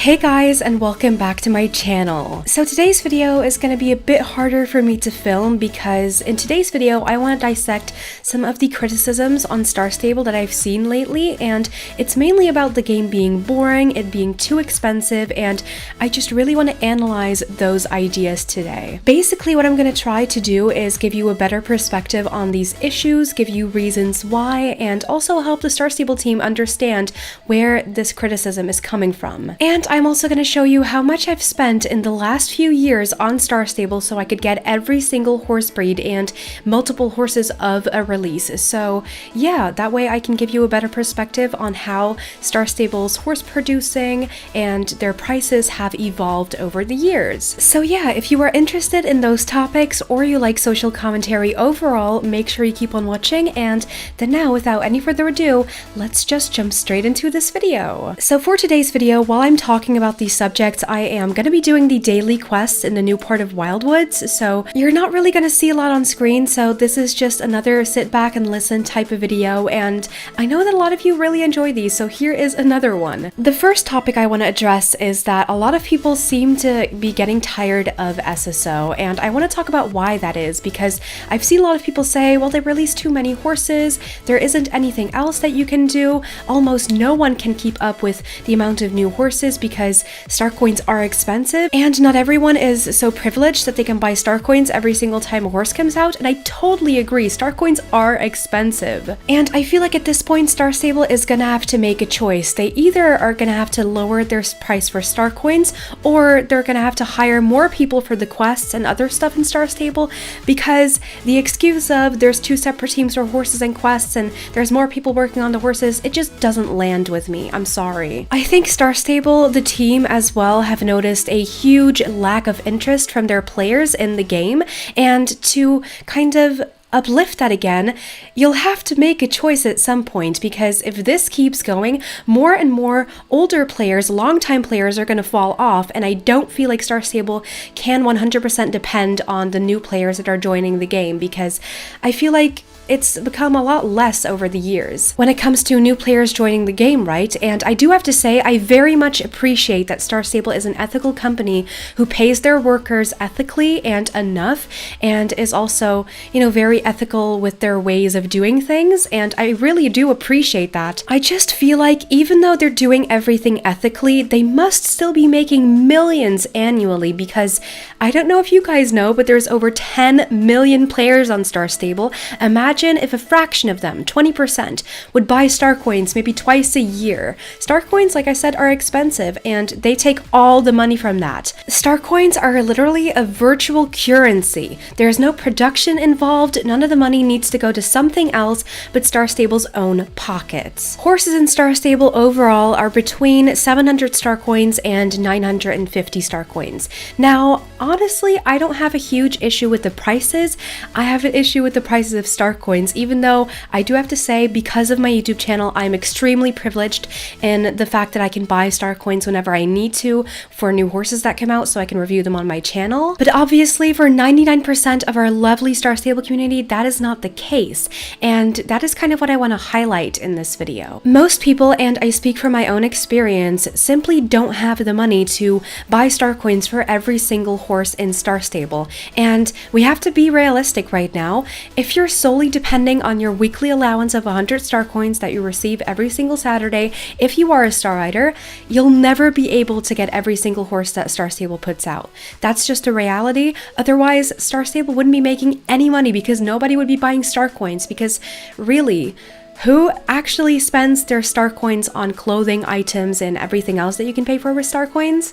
Hey guys, and welcome back to my channel. So today's video is going to be a bit harder for me to film because in today's video I want to dissect some of the criticisms on Star Stable that I've seen lately, and it's mainly about the game being boring, it being too expensive, and I just really want to analyze those ideas today. Basically what I'm going to try to do is give you a better perspective on these issues, give you reasons why, and also help the Star Stable team understand where this criticism is coming from. And I'm also going to show you how much I've spent in the last few years on Star Stable so I could get every single horse breed and multiple horses of a release. So yeah, that way I can give you a better perspective on how Star Stable's horse producing and their prices have evolved over the years. So yeah, if you are interested in those topics or you like social commentary overall, make sure you keep on watching. And then now, without any further ado, let's just jump straight into this video. So for today's video, while I'm talking about these subjects, I am going to be doing the daily quests in the new part of Wildwoods, so you're not really going to see a lot on screen, so this is just another sit back and listen type of video, and I know that a lot of you really enjoy these, so here is another one. The first topic I want to address is that a lot of people seem to be getting tired of SSO, and I want to talk about why that is, because I've seen a lot of people say, well, they released too many horses, there isn't anything else that you can do, almost no one can keep up with the amount of new horses because Starcoins are expensive, and not everyone is so privileged that they can buy Starcoins every single time a horse comes out, and I totally agree, Starcoins are expensive. And I feel like at this point, Star Stable is gonna have to make a choice. They either are gonna have to lower their price for Starcoins, or they're gonna have to hire more people for the quests and other stuff in Star Stable, because the excuse of there's two separate teams for horses and quests, and there's more people working on the horses, it just doesn't land with me. I'm sorry. I think Star Stable, the team as well, have noticed a huge lack of interest from their players in the game, and to kind of uplift that again, you'll have to make a choice at some point, because if this keeps going, more and more older players, longtime players are going to fall off, and I don't feel like Star Stable can 100% depend on the new players that are joining the game, because I feel like it's become a lot less over the years when it comes to new players joining the game, right? And I do have to say, I very much appreciate that Star Stable is an ethical company who pays their workers ethically and enough, and is also, you know, very ethical with their ways of doing things, and I really do appreciate that. I just feel like even though they're doing everything ethically, they must still be making millions annually, because I don't know if you guys know, but there's over 10 million players on Star Stable. Imagine if a fraction of them, 20%, would buy Starcoins maybe twice a year. Starcoins, like I said, are expensive, and they take all the money from that. Starcoins are literally a virtual currency. There's no production involved, none of the money needs to go to something else but Star Stable's own pockets. Horses in Star Stable overall are between 700 Starcoins and 950 Starcoins. Now, honestly, I don't have a huge issue with the prices. I have an issue with the prices of Starcoins, even though I do have to say, because of my YouTube channel, I'm extremely privileged in the fact that I can buy Starcoins whenever I need to for new horses that come out, so I can review them on my channel. But obviously, for 99% of our lovely Star Stable community, that is not the case, and that is kind of what I want to highlight in this video. Most people, and I speak from my own experience, simply don't have the money to buy Starcoins for every single horse in Star Stable, and we have to be realistic right now. If you're solely depending on your weekly allowance of 100 Starcoins that you receive every single Saturday, if you are a Star Rider, you'll never be able to get every single horse that Star Stable puts out. That's just a reality. Otherwise, Star Stable wouldn't be making any money, because nobody would be buying Starcoins, because really, who actually spends their Starcoins on clothing items and everything else that you can pay for with Starcoins?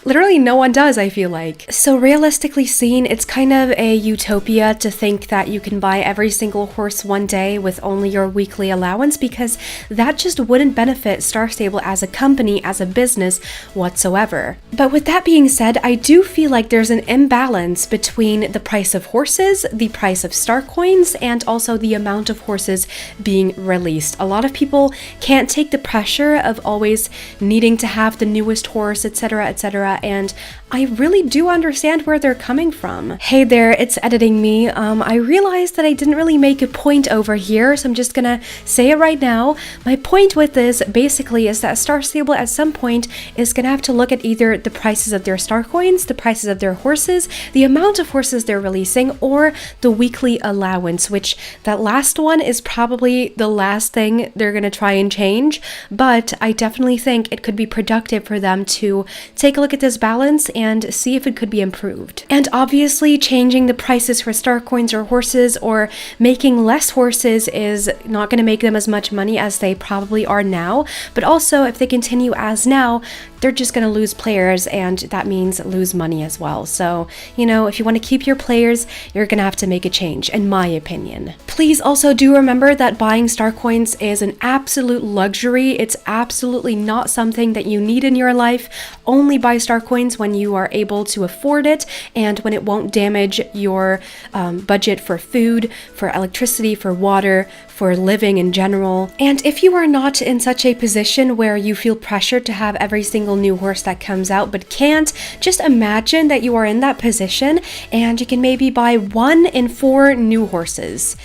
Literally no one does, I feel like. So realistically seen, it's kind of a utopia to think that you can buy every single horse one day with only your weekly allowance, because that just wouldn't benefit Star Stable as a company, as a business whatsoever. But with that being said, I do feel like there's an imbalance between the price of horses, the price of Starcoins, and also the amount of horses being released. A lot of people can't take the pressure of always needing to have the newest horse, etc., etc., and I really do understand where they're coming from. Hey there, it's editing me. I realized that I didn't really make a point over here, so I'm just gonna say it right now. My point with this basically is that Star Stable at some point is gonna have to look at either the prices of their star coins, the prices of their horses, the amount of horses they're releasing, or the weekly allowance, which that last one is probably the last thing they're gonna try and change, but I definitely think it could be productive for them to take a look at this balance and see if it could be improved. And obviously changing the prices for star coins or horses or making less horses is not going to make them as much money as they probably are now, but also if they continue as now, they're just going to lose players, and that means lose money as well. So, you know, if you want to keep your players, you're going to have to make a change, in my opinion. Please also do remember that buying star coins is an absolute luxury. It's absolutely not something that you need in your life. Only buy star coins when you are able to afford it and when it won't damage your budget for food, for electricity, for water, for living in general. And if you are not in such a position where you feel pressured to have every single new horse that comes out but can't, just imagine that you are in that position and you can maybe buy 1 in 4 new horses.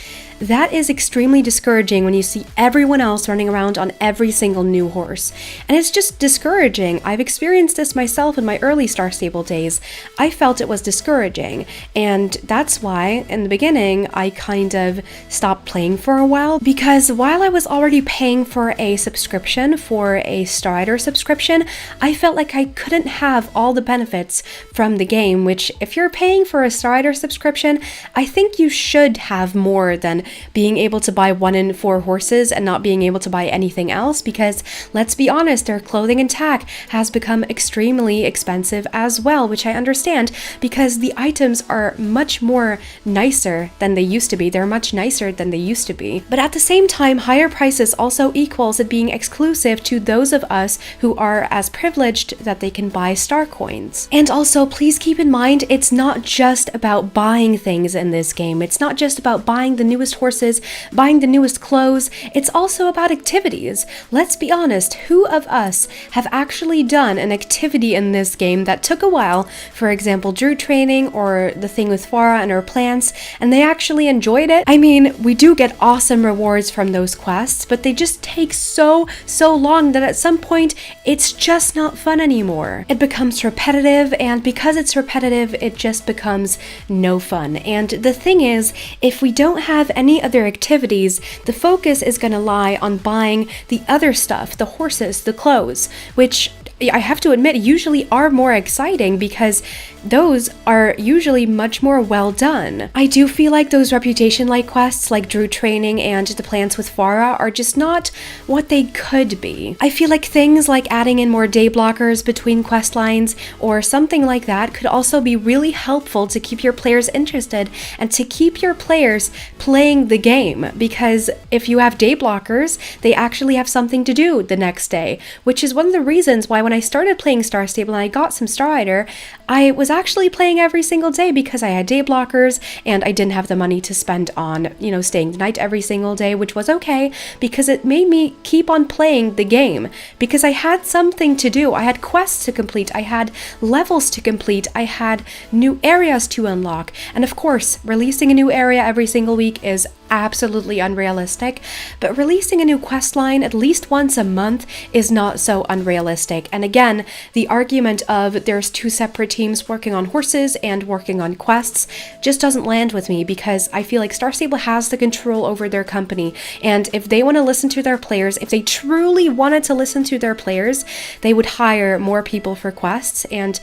That is extremely discouraging when you see everyone else running around on every single new horse. And it's just discouraging. I've experienced this myself in my early Star Stable days. I felt it was discouraging. And that's why, in the beginning, I kind of stopped playing for a while. Because while I was already paying for a subscription, for a Strider subscription, I felt like I couldn't have all the benefits from the game, which if you're paying for a Strider subscription, I think you should have more than being able to buy 1 in 4 horses and not being able to buy anything else, because let's be honest, their clothing and tack has become extremely expensive as well, which I understand because the items are much more nicer than they used to be. They're much nicer than they used to be. But at the same time, higher prices also equals it being exclusive to those of us who are as privileged that they can buy star coins. And also, please keep in mind, it's not just about buying things in this game. It's not just about buying the newest horses, buying the newest clothes. It's also about activities. Let's be honest, who of us have actually done an activity in this game that took a while, for example, druid training or the thing with Farah and her plants, and they actually enjoyed it? I mean, we do get awesome rewards from those quests, but they just take so long that at some point, it's just not fun anymore. It becomes repetitive, and because it's repetitive, it just becomes no fun. And the thing is, if we don't have any other activities, the focus is going to lie on buying the other stuff, the horses, the clothes, which I have to admit usually are more exciting because those are usually much more well done. I do feel like those reputation-like quests like druid training and the plants with Farah are just not what they could be. I feel like things like adding in more day blockers between quest lines or something like that could also be really helpful to keep your players interested and to keep your players playing the game, because if you have day blockers, they actually have something to do the next day, which is one of the reasons why when I started playing Star Stable and I got some Strider, I was actually playing every single day because I had day blockers and I didn't have the money to spend on, you know, staying the night every single day, which was okay because it made me keep on playing the game because I had something to do. I had quests to complete, I had levels to complete, I had new areas to unlock, and of course, releasing a new area every single week is absolutely unrealistic, but releasing a new quest line at least once a month is not so unrealistic. And again, the argument of there's 2 separate teams working on horses and working on quests just doesn't land with me, because I feel like Star Stable has the control over their company, and if they want to listen to their players, if they truly wanted to listen to their players, they would hire more people for quests. And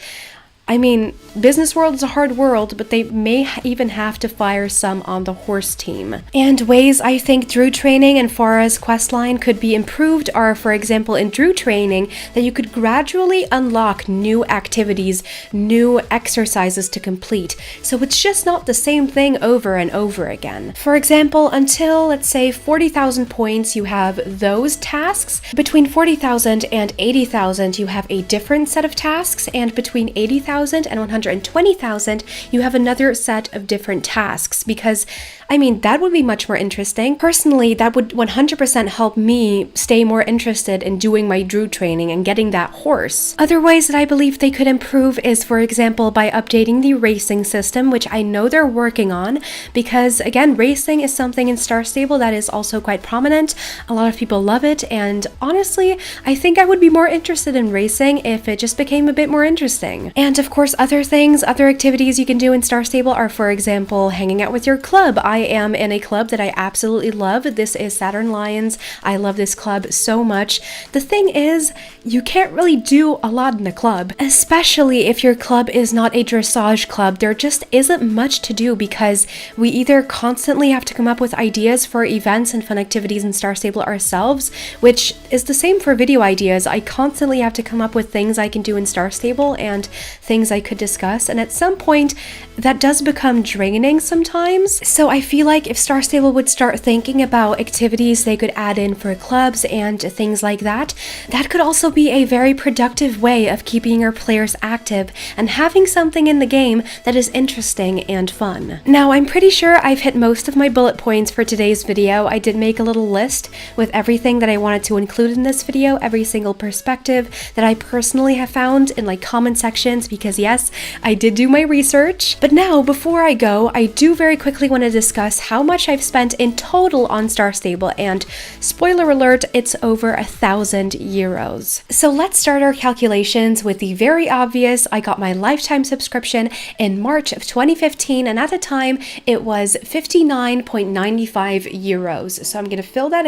I mean, business world is a hard world, but they may even have to fire some on the horse team. And ways I think druid training and Farah's questline could be improved are, for example, in druid training, that you could gradually unlock new activities, new exercises to complete. So it's just not the same thing over and over again. For example, until, let's say, 40,000 points, you have those tasks. Between 40,000 and 80,000, you have a different set of tasks, and between 80,000 and 120,000, you have another set of different tasks, because I mean, that would be much more interesting. Personally, that would 100% help me stay more interested in doing my Drew training and getting that horse. Other ways that I believe they could improve is, for example, by updating the racing system, which I know they're working on, because again, racing is something in Star Stable that is also quite prominent. A lot of people love it, and honestly, I think I would be more interested in racing if it just became a bit more interesting. And of course, other things, other activities you can do in Star Stable are, for example, hanging out with your club. I am in a club that I absolutely love. This is Saturn Lions. I love this club so much. The thing is, you can't really do a lot in a club, especially if your club is not a dressage club. There just isn't much to do because we either constantly have to come up with ideas for events and fun activities in Star Stable ourselves, which is the same for video ideas. I constantly have to come up with things I can do in Star Stable and things I could discuss, and at some point that does become draining sometimes. So I feel like if Star Stable would start thinking about activities they could add in for clubs and things like that, that could also be a very productive way of keeping your players active and having something in the game that is interesting and fun. Now, I'm pretty sure I've hit most of my bullet points for today's video. I did make a little list with everything that I wanted to include in this video, every single perspective that I personally have found in like comment sections, because yes, I did do my research. But now, before I go, I do very quickly want to discuss how much I've spent in total on Star Stable, and spoiler alert, it's over 1,000 euros. So let's start our calculations with the very obvious. I got my lifetime subscription in March of 2015, and at the time it was 59.95 euros. So I'm going to fill that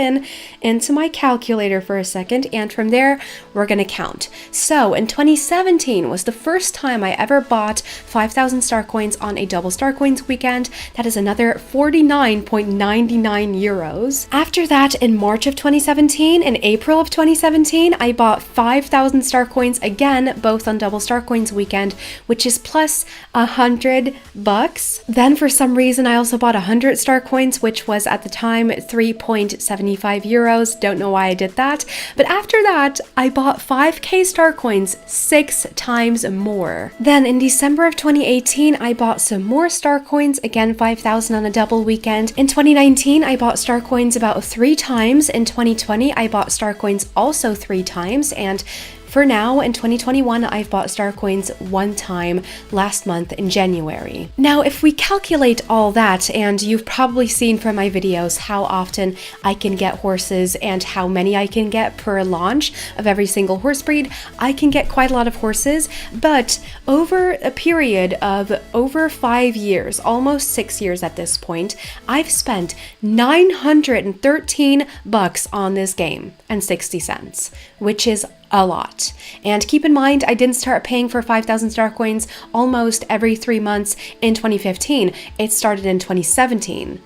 into my calculator for a second, and from there we're going to count. So in 2017 was the first time I ever bought 5,000 star coins on a double star coins weekend. That is another 49.99 euros. After that, in March of 2017 and April of 2017, I bought 5,000 star coins again, both on double star coins weekend, which is plus $100. Then for some reason I also bought 100 star coins, which was at the time 3.75 euros. Don't know why I did that. But after that, I bought 5k star coins 6 times more. Then in December of 2018, I bought some more star coins, again 5,000 on a double weekend. In 2019, I bought star coins about 3 times. In 2020, I bought star coins also 3 times. And for now, in 2021, I've bought star coins 1 time last month in January. Now, if we calculate all that, and you've probably seen from my videos how often I can get horses and how many I can get per launch of every single horse breed, I can get quite a lot of horses, but over a period of over 5 years, almost 6 years at this point, I've spent 913 bucks on this game and 60 cents, which is a lot. And keep in mind, I didn't start paying for 5,000 star coins almost every 3 months in 2015. It started in 2017.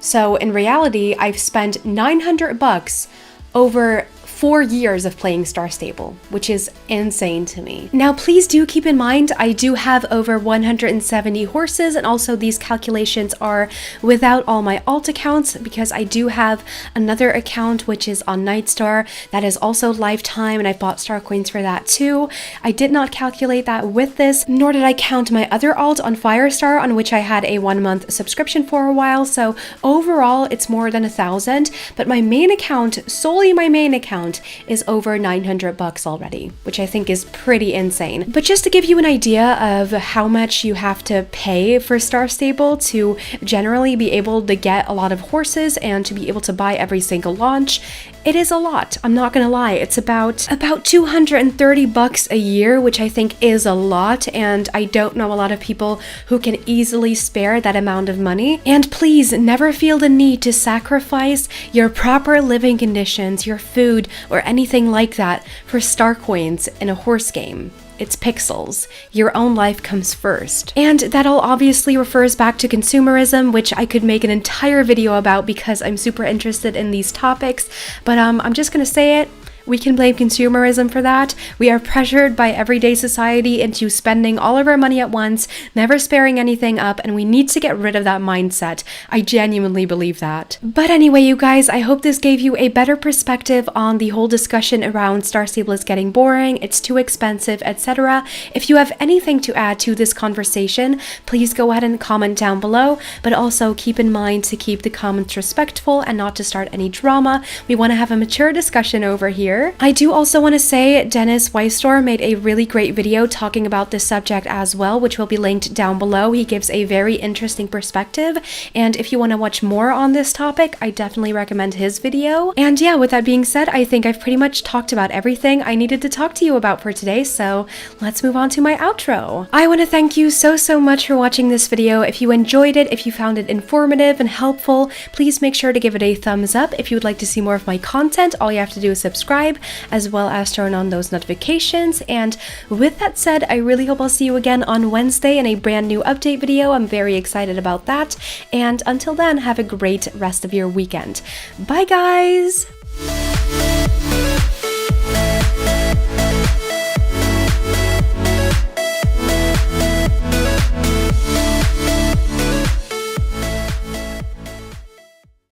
So in reality, I've spent 900 bucks over 4 years of playing Star Stable, which is insane to me. Now, please do keep in mind, I do have over 170 horses, and also these calculations are without all my alt accounts, because I do have another account which is on Nightstar that is also lifetime, and I bought star coins for that too. I did not calculate that with this, nor did I count my other alt on Firestar, on which I had a 1-month subscription for a while, so overall it's more than 1,000, but my main account, solely my main account, is over 900 bucks already, which I think is pretty insane. But just to give you an idea of how much you have to pay for Star Stable to generally be able to get a lot of horses and to be able to buy every single launch, it is a lot. I'm not gonna lie. It's about 230 bucks a year, which I think is a lot, and I don't know a lot of people who can easily spare that amount of money. And please never feel the need to sacrifice your proper living conditions, your food, or anything like that for star coins in a horse game. It's pixels. Your own life comes first. And that all obviously refers back to consumerism, which I could make an entire video about because I'm super interested in these topics, but I'm just gonna say it. We can blame consumerism for that. We are pressured by everyday society into spending all of our money at once, never sparing anything up, and we need to get rid of that mindset. I genuinely believe that. But anyway, you guys, I hope this gave you a better perspective on the whole discussion around Star Stable is getting boring, it's too expensive, etc. If you have anything to add to this conversation, please go ahead and comment down below, but also keep in mind to keep the comments respectful and not to start any drama. We want to have a mature discussion over here. I do also want to say Dennis Weistor made a really great video talking about this subject as well, which will be linked down below. He gives a very interesting perspective, and if you want to watch more on this topic, I definitely recommend his video. And yeah, with that being said, I think I've pretty much talked about everything I needed to talk to you about for today, so let's move on to my outro. I want to thank you so much for watching this video. If you enjoyed it, if you found it informative and helpful, please make sure to give it a thumbs up. If you would like to see more of my content, all you have to do is subscribe, as well as turn on those notifications. And with that said, I really hope I'll see you again on Wednesday in a brand new update video. I'm very excited about that. And until then, have a great rest of your weekend. Bye guys!